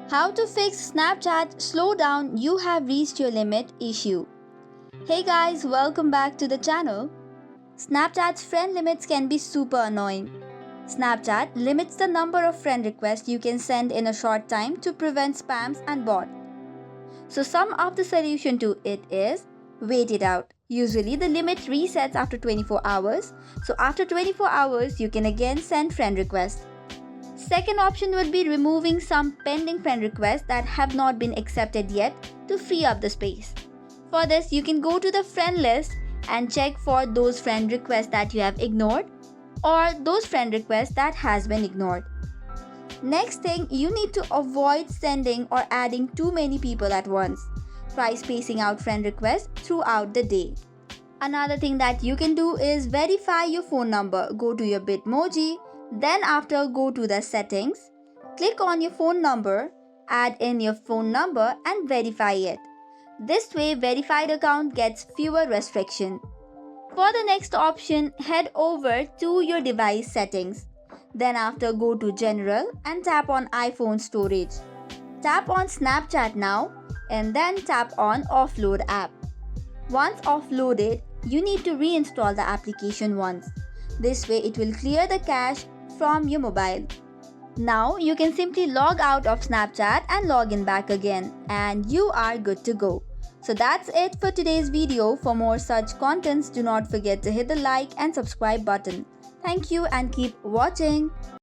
How to fix Snapchat slow down you have reached your limit issue. Hey guys, welcome back to the channel. Snapchat's friend limits can be super annoying. Snapchat limits the number of friend requests you can send in a short time to prevent spams and bots. So some of the solution to it is wait it out. Usually the limit resets after 24 hours. So after 24 hours you can again send friend requests. Second option would be removing some pending friend requests that have not been accepted yet to free up the space. For this, you can go to the friend list and check for those friend requests that you have ignored or those friend requests that has been ignored. Next thing, you need to avoid sending or adding too many people at once. Try spacing out friend requests throughout the day. Another thing that you can do is verify your phone number. Go to your Bitmoji. Then after go to the settings, click on your phone number, add in your phone number and verify it. This way verified account gets fewer restriction. For the next option, head over to your device settings. Then after go to general and tap on iPhone storage. Tap on Snapchat now and then tap on offload app. Once offloaded, you need to reinstall the application once. This way it will clear the cache from your mobile. Now you can simply log out of Snapchat and log in back again and you are good to go. So that's it for today's video. For more such contents, do not forget to hit the like and subscribe button. Thank you and keep watching.